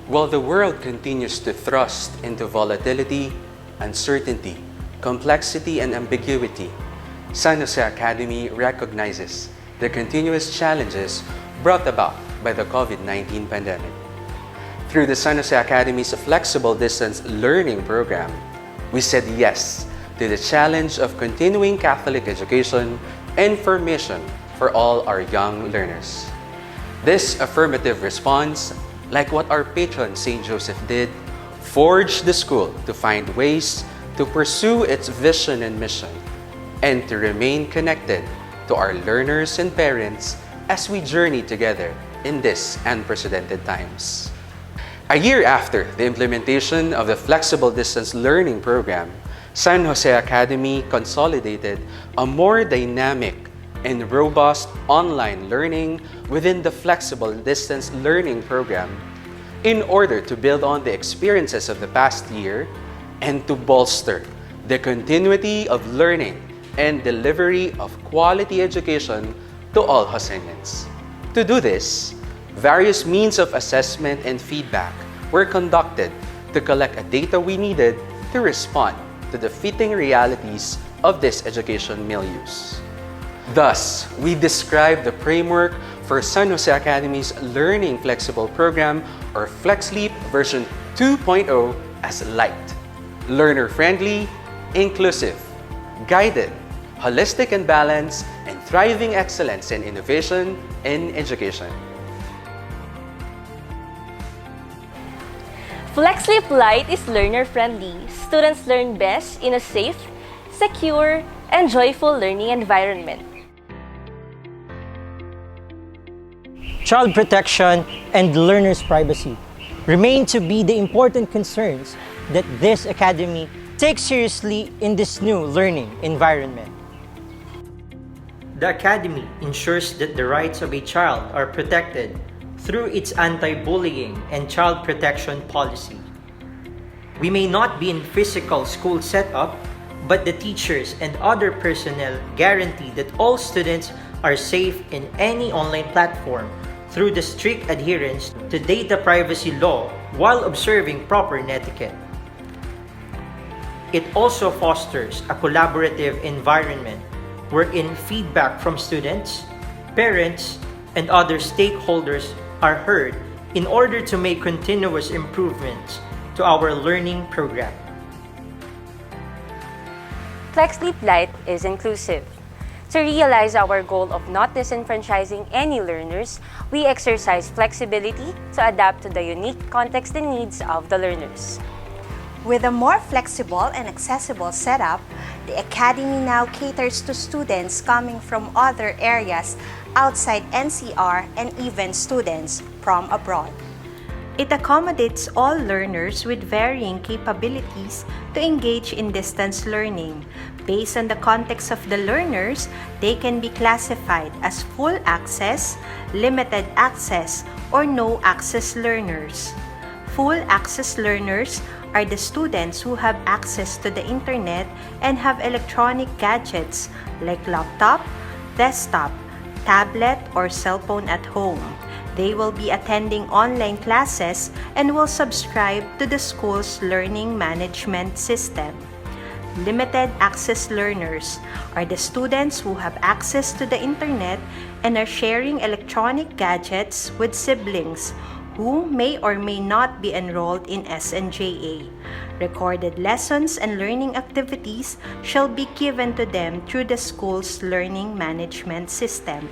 While the world continues to thrust into volatility, uncertainty, complexity, and ambiguity, San Jose Academy recognizes the continuous challenges brought about by the COVID-19 pandemic. Through the San Jose Academy's Flexible Distance Learning Program, we said yes to the challenge of continuing Catholic education and formation for all our young learners. This affirmative response, like what our patron St. Joseph did, forged the school to find ways to pursue its vision and mission and to remain connected to our learners and parents as we journey together in these unprecedented times. A year after the implementation of the Flexible Distance Learning Program, San Jose Academy consolidated a more dynamic and robust online learning within the Flexible Distance Learning Program in order to build on the experiences of the past year and to bolster the continuity of learning and delivery of quality education to all Joseñans. To do this, various means of assessment and feedback were conducted to collect the data we needed to respond to the fitting realities of this education milieus. Thus, we describe the framework for San Jose Academy's Learning Flexible Program, or FlexLeap version 2.0, as light, learner-friendly, inclusive, guided, holistic and balanced, and thriving excellence and innovation in education. FlexLeap Lite is learner-friendly. Students learn best in a safe, secure, and joyful learning environment. Child protection and learners' privacy remain to be the important concerns that this academy takes seriously in this new learning environment. The academy ensures that the rights of a child are protected through its anti-bullying and child protection policy. We may not be in physical school setup, but the teachers and other personnel guarantee that all students are safe in any online platform through the strict adherence to data privacy law while observing proper etiquette. It also fosters a collaborative environment wherein feedback from students, parents, and other stakeholders are heard in order to make continuous improvements to our learning program. FlexLeap Lite is inclusive. To realize our goal of not disenfranchising any learners, we exercise flexibility to adapt to the unique context and needs of the learners. With a more flexible and accessible setup, the Academy now caters to students coming from other areas outside NCR and even students from abroad. It accommodates all learners with varying capabilities to engage in distance learning. Based on the context of the learners, they can be classified as full access, limited access, or no access learners. Full access learners are the students who have access to the internet and have electronic gadgets like laptop, desktop, tablet, or cell phone at home. They will be attending online classes and will subscribe to the school's learning management system. Limited access learners are the students who have access to the internet and are sharing electronic gadgets with siblings who may or may not be enrolled in SNJA. Recorded lessons and learning activities shall be given to them through the school's learning management system.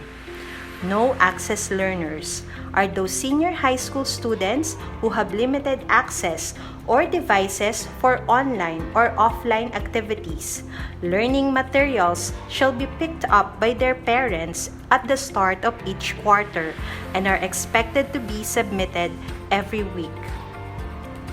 No access learners are those senior high school students who have limited access or devices for online or offline activities. Learning materials shall be picked up by their parents at the start of each quarter and are expected to be submitted every week.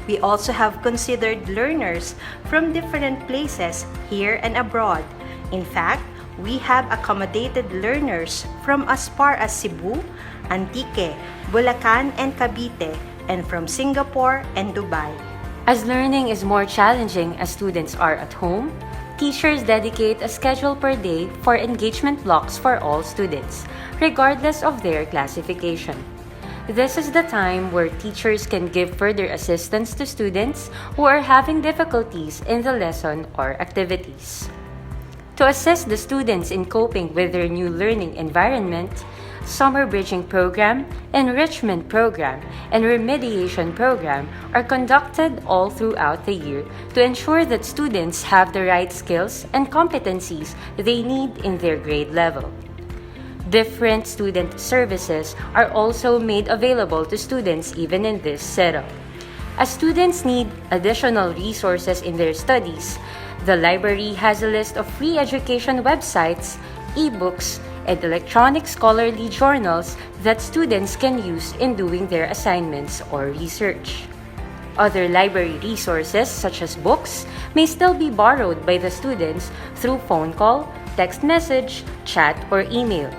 We also have considered learners from different places here and abroad. In fact, we have accommodated learners from as far as Cebu, Antique, Bulacan, and Cavite, and from Singapore and Dubai. As learning is more challenging as students are at home, teachers dedicate a schedule per day for engagement blocks for all students, regardless of their classification. This is the time where teachers can give further assistance to students who are having difficulties in the lesson or activities. To assist the students in coping with their new learning environment, Summer Bridging Program, Enrichment Program, and Remediation Program are conducted all throughout the year to ensure that students have the right skills and competencies they need in their grade level. Different student services are also made available to students even in this setup. As students need additional resources in their studies, the library has a list of free education websites, e-books, and electronic scholarly journals that students can use in doing their assignments or research. Other library resources, such as books, may still be borrowed by the students through phone call, text message, chat, or email.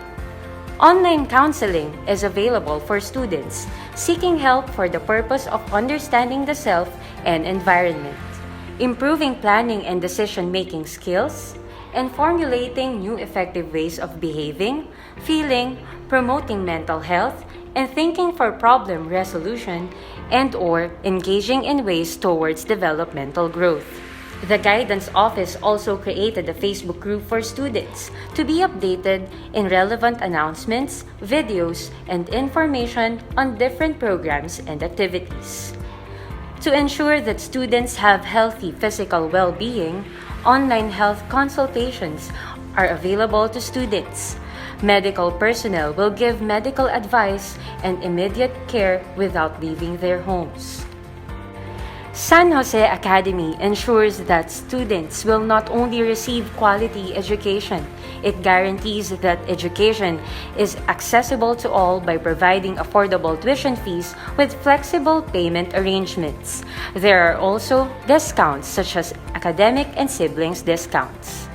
Online counseling is available for students seeking help for the purpose of understanding the self and environment, improving planning and decision-making skills, and formulating new effective ways of behaving, feeling, promoting mental health, and thinking for problem resolution and/or engaging in ways towards developmental growth. The Guidance Office also created a Facebook group for students to be updated in relevant announcements, videos, and information on different programs and activities. To ensure that students have healthy physical well-being, online health consultations are available to students. Medical personnel will give medical advice and immediate care without leaving their homes. San Jose Academy ensures that students will not only receive quality education, it guarantees that education is accessible to all by providing affordable tuition fees with flexible payment arrangements. There are also discounts such as academic and siblings discounts.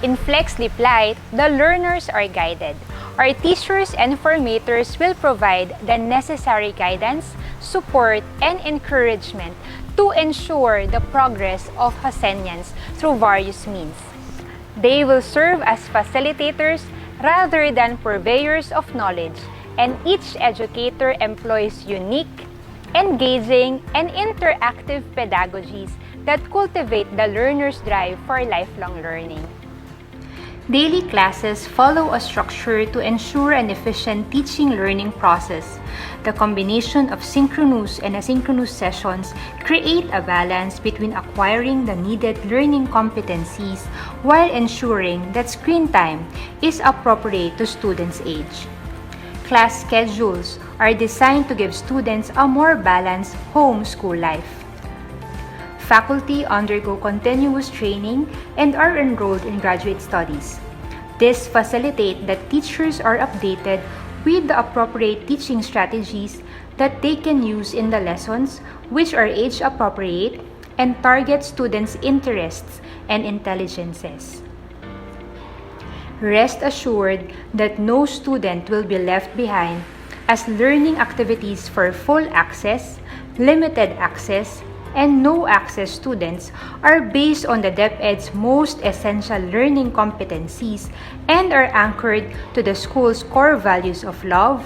In FlexD Lite, the learners are guided. Our teachers and formators will provide the necessary guidance, support, and encouragement to ensure the progress of Josenians through various means. They will serve as facilitators rather than purveyors of knowledge, and each educator employs unique, engaging, and interactive pedagogies that cultivate the learner's drive for lifelong learning. Daily classes follow a structure to ensure an efficient teaching-learning process. The combination of synchronous and asynchronous sessions create a balance between acquiring the needed learning competencies while ensuring that screen time is appropriate to students' age. Class schedules are designed to give students a more balanced home-school life. Faculty undergo continuous training and are enrolled in graduate studies. This facilitates that teachers are updated with the appropriate teaching strategies that they can use in the lessons, which are age-appropriate and target students' interests and intelligences. Rest assured that no student will be left behind, as learning activities for full access, limited access, and no-access students are based on the DepEd's most essential learning competencies and are anchored to the school's core values of love,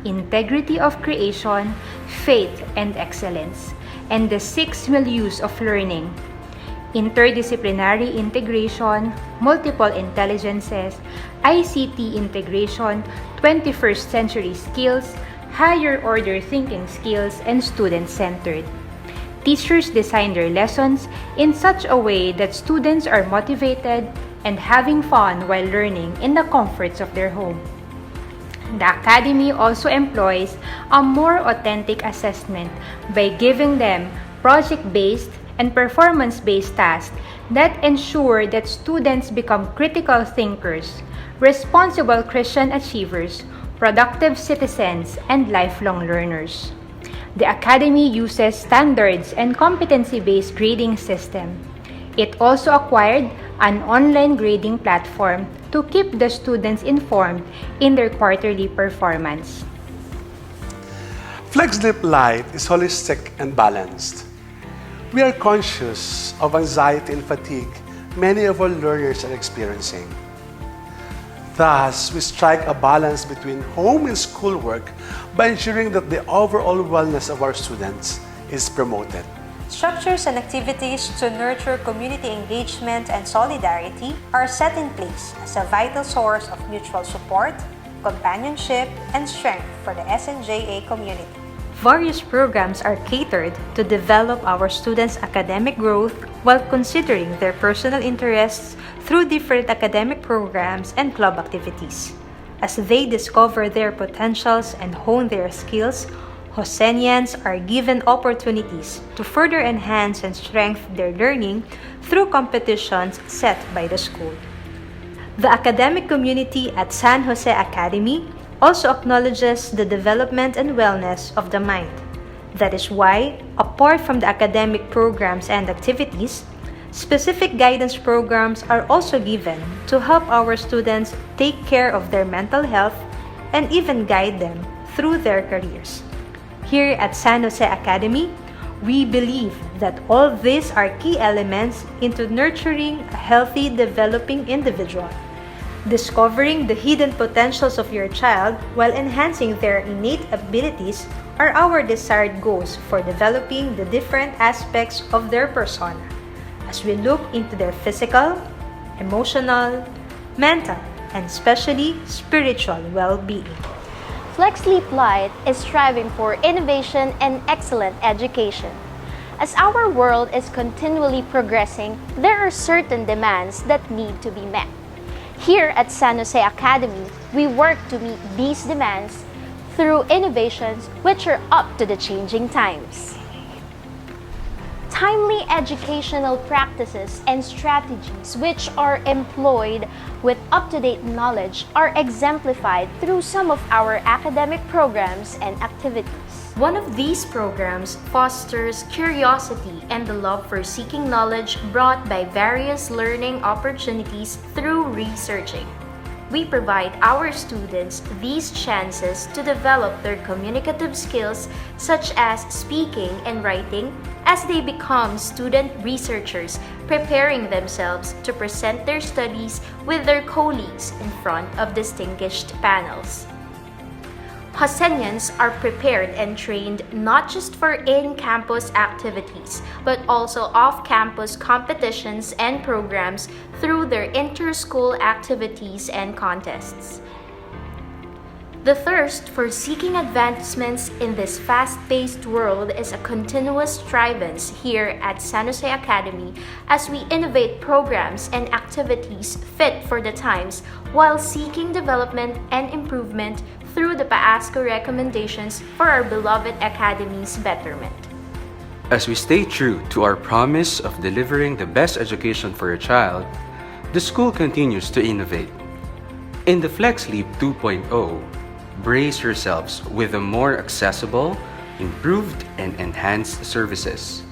integrity of creation, faith, and excellence, and the 6 milieus of learning: interdisciplinary integration, multiple intelligences, ICT integration, 21st century skills, higher order thinking skills, and student-centered. Teachers design their lessons in such a way that students are motivated and having fun while learning in the comforts of their home. The Academy also employs a more authentic assessment by giving them project-based and performance-based tasks that ensure that students become critical thinkers, responsible Christian achievers, productive citizens, and lifelong learners. The Academy uses standards and competency-based grading system. It also acquired an online grading platform to keep the students informed in their quarterly performance. FlexD Lite is holistic and balanced. We are conscious of anxiety and fatigue many of our learners are experiencing. Thus, we strike a balance between home and schoolwork by ensuring that the overall wellness of our students is promoted. Structures and activities to nurture community engagement and solidarity are set in place as a vital source of mutual support, companionship, and strength for the SNJA community. Various programs are catered to develop our students' academic growth while considering their personal interests through different academic programs and club activities. As they discover their potentials and hone their skills, Josenians are given opportunities to further enhance and strengthen their learning through competitions set by the school. The academic community at San Jose Academy also acknowledges the development and wellness of the mind. That is why, apart from the academic programs and activities, specific guidance programs are also given to help our students take care of their mental health and even guide them through their careers. Here at San Jose Academy, we believe that all these are key elements into nurturing a healthy, developing individual. Discovering the hidden potentials of your child while enhancing their innate abilities are our desired goals for developing the different aspects of their persona as we look into their physical, emotional, mental, and especially spiritual well-being. FlexD Light is striving for innovation and excellent education. As our world is continually progressing, there are certain demands that need to be met. Here at San Jose Academy, we work to meet these demands through innovations which are up to the changing times. Timely educational practices and strategies which are employed with up-to-date knowledge are exemplified through some of our academic programs and activities. One of these programs fosters curiosity and the love for seeking knowledge brought by various learning opportunities through researching. We provide our students these chances to develop their communicative skills such as speaking and writing as they become student researchers, preparing themselves to present their studies with their colleagues in front of distinguished panels. Josenians are prepared and trained not just for in-campus activities, but also off-campus competitions and programs through their inter-school activities and contests. The thirst for seeking advancements in this fast-paced world is a continuous strivance here at San Jose Academy as we innovate programs and activities fit for the times while seeking development and improvement through the PAASCO recommendations for our beloved Academy's betterment. As we stay true to our promise of delivering the best education for your child, the school continues to innovate. In the FlexLeap 2.0, brace yourselves with the more accessible, improved, and enhanced services.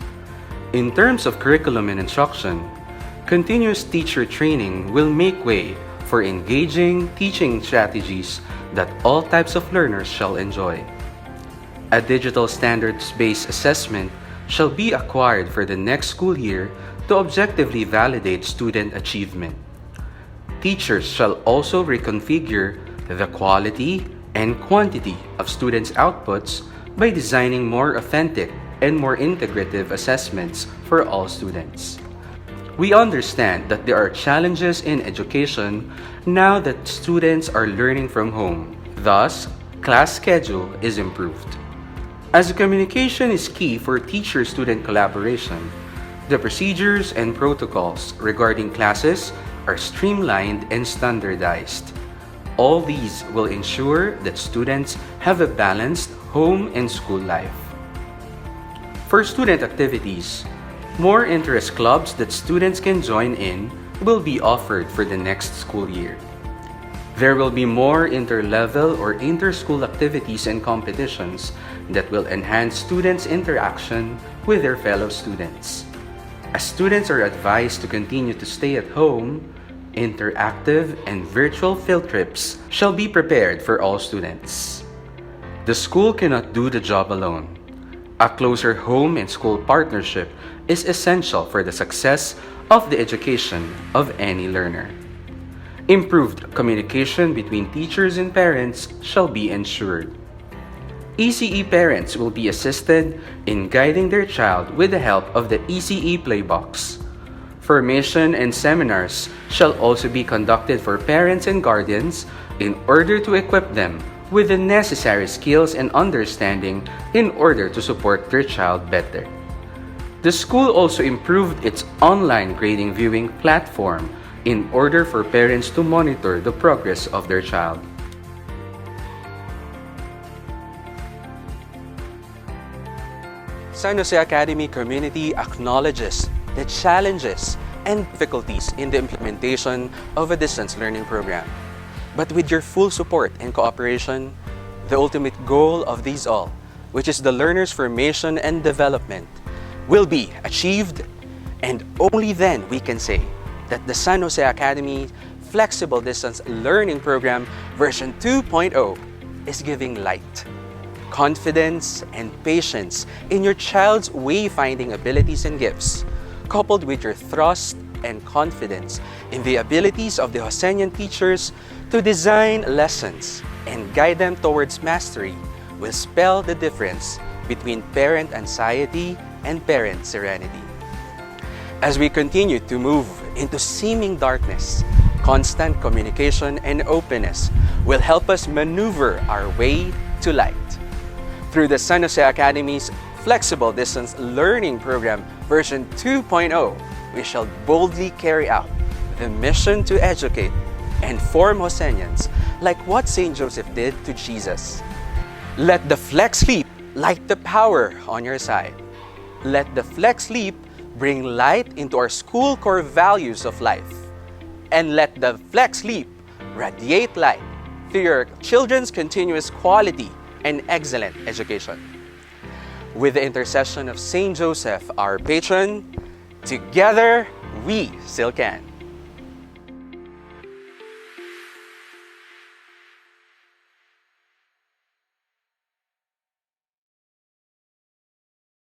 In terms of curriculum and instruction, continuous teacher training will make way for engaging teaching strategies that all types of learners shall enjoy. A digital standards-based assessment shall be acquired for the next school year to objectively validate student achievement. Teachers shall also reconfigure the quality and quantity of students' outputs by designing more authentic and more integrative assessments for all students. We understand that there are challenges in education now that students are learning from home. Thus, class schedule is improved. As communication is key for teacher-student collaboration, the procedures and protocols regarding classes are streamlined and standardized. All these will ensure that students have a balanced home and school life. For student activities, more interest clubs that students can join in will be offered for the next school year. There will be more inter-level or inter-school activities and competitions that will enhance students' interaction with their fellow students. As students are advised to continue to stay at home, interactive and virtual field trips shall be prepared for all students. The school cannot do the job alone. A closer home and school partnership is essential for the success of the education of any learner. Improved communication between teachers and parents shall be ensured. ECE parents will be assisted in guiding their child with the help of the ECE Playbox. Formation and seminars shall also be conducted for parents and guardians in order to equip them with the necessary skills and understanding in order to support their child better. The school also improved its online grading viewing platform in order for parents to monitor the progress of their child. San Jose Academy community acknowledges the challenges and difficulties in the implementation of a distance learning program. But with your full support and cooperation, the ultimate goal of these all, which is the learner's formation and development, will be achieved, and only then we can say that the San Jose Academy Flexible Distance Learning Program version 2.0 is giving light, confidence, and patience in your child's wayfinding abilities and gifts, coupled with your trust and confidence in the abilities of the Josenian teachers to design lessons and guide them towards mastery, will spell the difference between parent anxiety and parent serenity. As we continue to move into seeming darkness, constant communication and openness will help us maneuver our way to light. Through the San Jose Academy's Flexible Distance Learning Program version 2.0, we shall boldly carry out the mission to educate and form Josenians like what St. Joseph did to Jesus. Let the Flex Leap light the power on your side. Let the Flex Leap bring light into our school core values of life. And let the Flex Leap radiate light through your children's continuous quality and excellent education. With the intercession of St. Joseph, our patron, together we still can.